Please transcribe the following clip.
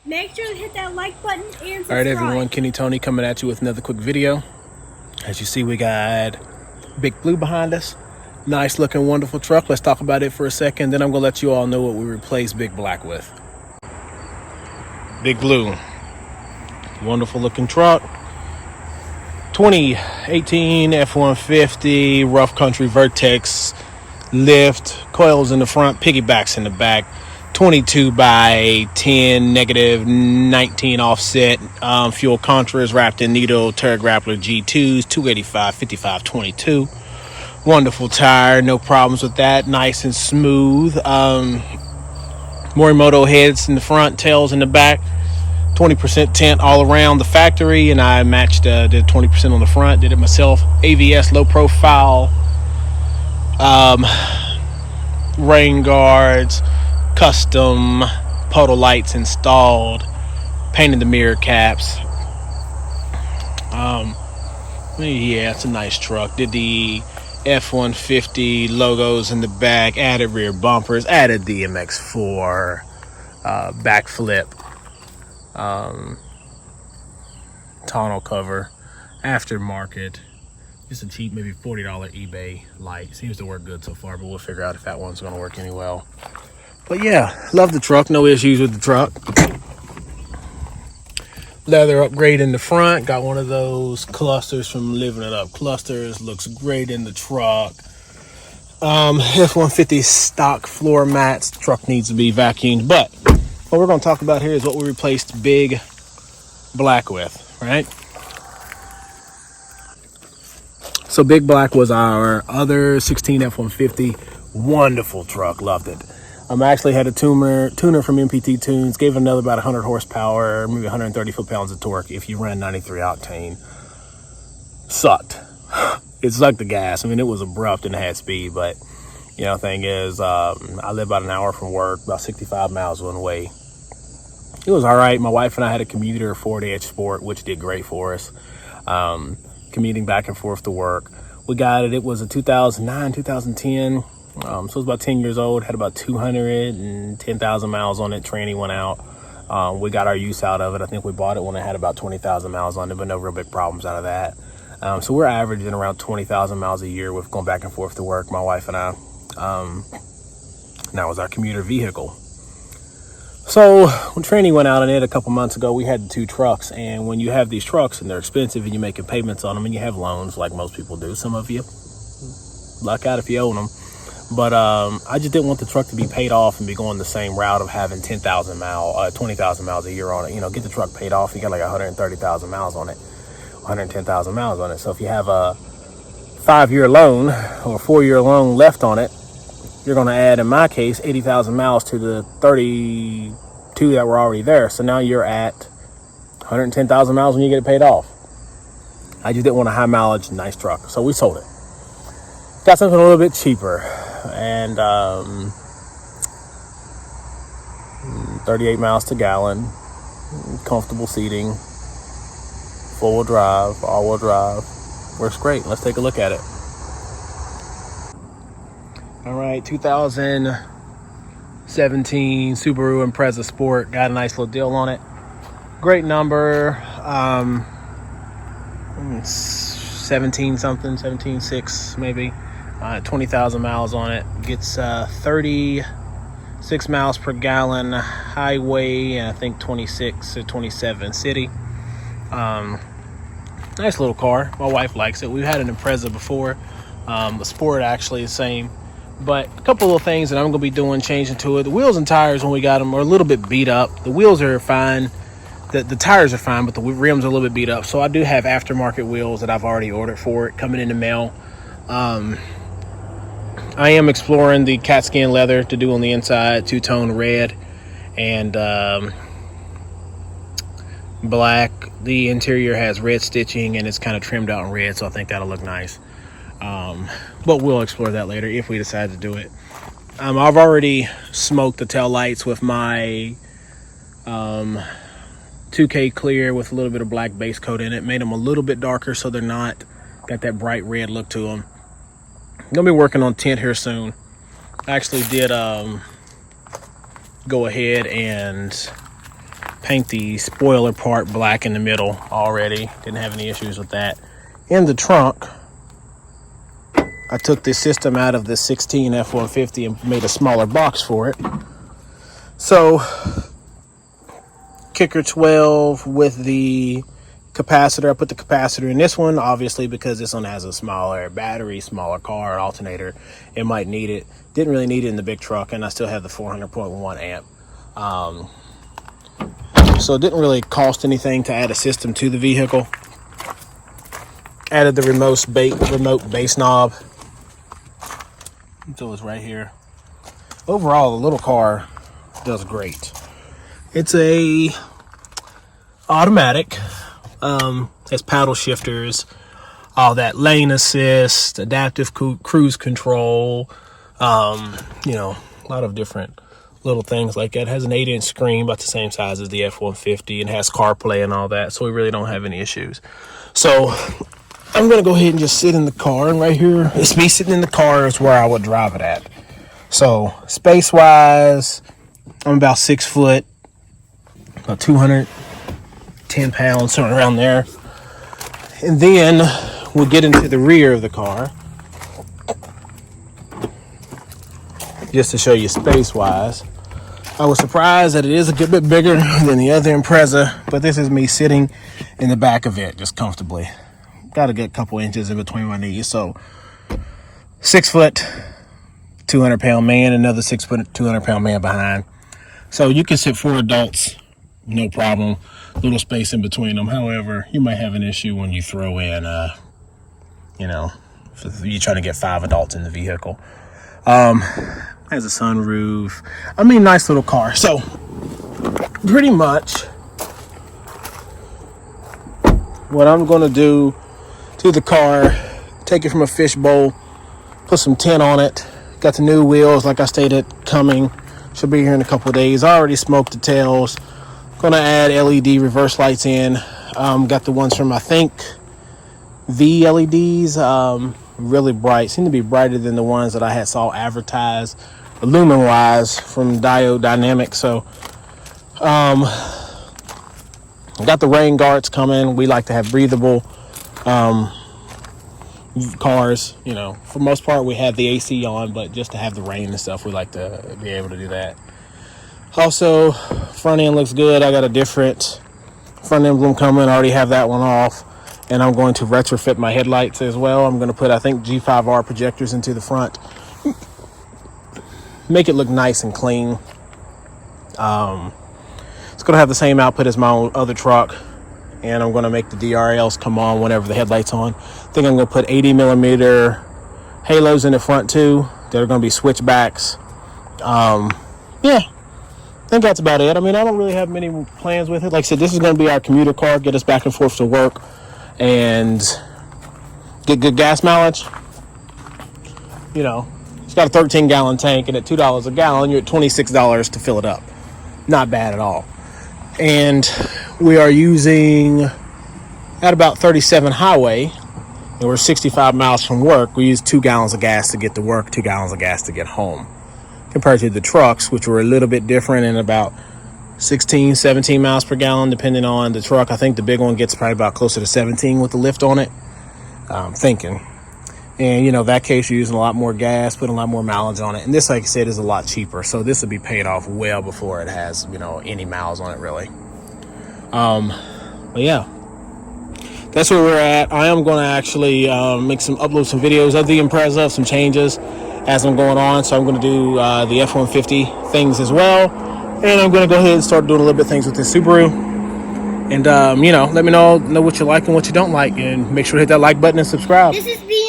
Make sure to hit that like button and subscribe. All right, everyone, Kenny Tony coming at you with another quick video. As you see, we got Big Blue behind us. Nice looking, wonderful truck. Let's talk about it for a second. Then I'm gonna let you all know what we replaced Big Black with. Big Blue, wonderful looking truck. 2018 F150 rough country Vertex lift, coils in the front, piggybacks in the back. 22 by 10, negative 19 offset, fuel contras wrapped in needle Terra Grappler G2s, 285, 55, 22. Wonderful tire, no problems with that. Nice and smooth. Morimoto heads in the front, tails in the back. 20% tint all around the factory, and I matched, did 20% on the front, did it myself. AVS low profile, rain guards, custom puddle lights installed, painted the mirror caps. Yeah, it's a nice truck. Did the F150 logos in the back, added rear bumpers, added the MX4 backflip, tonneau cover, aftermarket. Just a cheap, maybe $40 eBay light. Seems to work good so far, but we'll figure out if that one's gonna work any well. But yeah, love the truck, no issues with the truck. Leather upgrade in the front, got one of those clusters from Living It Up clusters, looks great in the truck. F150 stock floor mats, the truck needs to be vacuumed, but what we're gonna talk about here is what we replaced Big Black with, right? So Big Black was our other 16 F150, wonderful truck, loved it. I actually had a tuner from MPT Tunes, gave it another about 100 horsepower, maybe 130 foot-pounds of torque if you ran 93 octane. Sucked. It sucked the gas. I mean, it was abrupt and had speed, but, you know, the thing is, I live about an hour from work, about 65 miles one way. It was all right. My wife and I had a commuter Ford Edge Sport, which did great for us. Commuting back and forth to work. We got it. It was a 2009, 2010. So it was about 10 years old, had about 210,000 miles on it. Tranny went out. We got our use out of it. I think we bought it when it had about 20,000 miles on it, but no real big problems out of that. So we're averaging around 20,000 miles a year with going back and forth to work, my wife and I. That was our commuter vehicle. So when Tranny went out on it a couple months ago, we had 2 trucks. And when you have these trucks and they're expensive and you're making payments on them and you have loans like most people do, some of you, luck out if you own them. But I just didn't want the truck to be paid off and be going the same route of having 20,000 miles a year on it. You know, get the truck paid off, you got like 130,000 miles on it, 110,000 miles on it. So if you have a 5-year loan or a 4-year loan left on it, you're going to add, in my case, 80,000 miles to the 32 that were already there. So now you're at 110,000 miles when you get it paid off. I just didn't want a high mileage, nice truck. So we sold it. Got something a little bit cheaper, and 38 miles to gallon, comfortable seating, four-wheel drive, all-wheel drive, works great. Let's take a look at it. All right, 2017 Subaru Impreza Sport, got a nice little deal on it. Great number, 17.6 maybe. 20,000 miles on it. Gets 36 miles per gallon highway, and I think 26 or 27 city. Nice little car. My wife likes it. We've had an Impreza before. The Sport actually the same. But a couple of things that I'm going to be doing, changing to it. The wheels and tires when we got them are a little bit beat up. The wheels are fine. The tires are fine, but the rims are a little bit beat up. So I do have aftermarket wheels that I've already ordered for it coming in the mail. I am exploring the cat skin leather to do on the inside, 2-tone red and black. The interior has red stitching and it's kind of trimmed out in red, so I think that'll look nice. But we'll explore that later if we decide to do it. I've already smoked the tail lights with my 2K clear with a little bit of black base coat in it. Made them a little bit darker so they're not got that bright red look to them. I'm gonna be working on tint here soon. I actually did go ahead and paint the spoiler part black in the middle already. Didn't have any issues with that. In the trunk, I took this system out of the 16 F150 and made a smaller box for it. So, kicker 12 with the capacitor. I put the capacitor in this one, obviously, because this one has a smaller battery, smaller car, alternator. It might need it. Didn't really need it in the big truck, and I still have the 400.1 amp. So it didn't really cost anything to add a system to the vehicle. Added the remote bass knob. So it's right here. Overall, the little car does great. It's a automatic. Has paddle shifters, all that lane assist, adaptive cruise control, you know, a lot of different little things like that. It has an 8-inch screen about the same size as the F150 and has CarPlay and all that, so we really don't have any issues. So I'm gonna go ahead and just sit in the car, and right here, it's me sitting in the car is where I would drive it at. So space wise, I'm about 6 foot, about 210 pounds, somewhere around there. And then we'll get into the rear of the car just to show you space wise. I was surprised that it is a good bit bigger than the other Impreza, but this is me sitting in the back of it just comfortably. Got a good couple inches in between my knees. So 6 foot, 200 pound man, another 6 foot, 200 pound man behind. So you can sit 4 adults, no problem. Little space in between them. However, you might have an issue when you throw in, you know, if you're trying to get 5 adults in the vehicle. Has a sunroof. I mean, nice little car. So, pretty much, what I'm going to do to the car, take it from a fishbowl, put some tint on it. Got the new wheels, like I stated, coming. Should be here in a couple of days. I already smoked the tails. Gonna add LED reverse lights in. Got the ones from, I think, V LEDs. Really bright. Seem to be brighter than the ones that I saw advertised lumen wise from Diode Dynamics. So got the rain guards coming. We like to have breathable cars. You know, for most part we have the AC on, but just to have the rain and stuff, we like to be able to do that. Also, front end looks good. I got a different front emblem coming. I already have that one off. And I'm going to retrofit my headlights as well. I'm going to put, I think, G5R projectors into the front. Make it look nice and clean. It's going to have the same output as my other truck. And I'm going to make the DRLs come on whenever the headlight's on. I think I'm going to put 80 millimeter halos in the front too. They're going to be switchbacks. Yeah. I think that's about it. I mean, I don't really have many plans with it. Like I said, this is going to be our commuter car, get us back and forth to work and get good gas mileage. You know, it's got a 13-gallon tank, and at $2 a gallon, you're at $26 to fill it up. Not bad at all. And we are using, at about 37 highway, and we're 65 miles from work, we use 2 gallons of gas to get to work, 2 gallons of gas to get home. Compared to the trucks, which were a little bit different and about 16, 17 miles per gallon, depending on the truck. I think the big one gets probably about closer to 17 with the lift on it. I'm thinking. And, you know, that case, you're using a lot more gas, putting a lot more mileage on it. And this, like I said, is a lot cheaper. So this will be paid off well before it has, you know, any miles on it, really. But yeah, that's where we're at. I am going to actually upload some videos of the Impreza, some changes as I'm going on. So I'm going to do the F-150 things as well. And I'm going to go ahead and start doing a little bit of things with this Subaru. And, you know, let me know what you like and what you don't like. And make sure to hit that like button and subscribe. This is being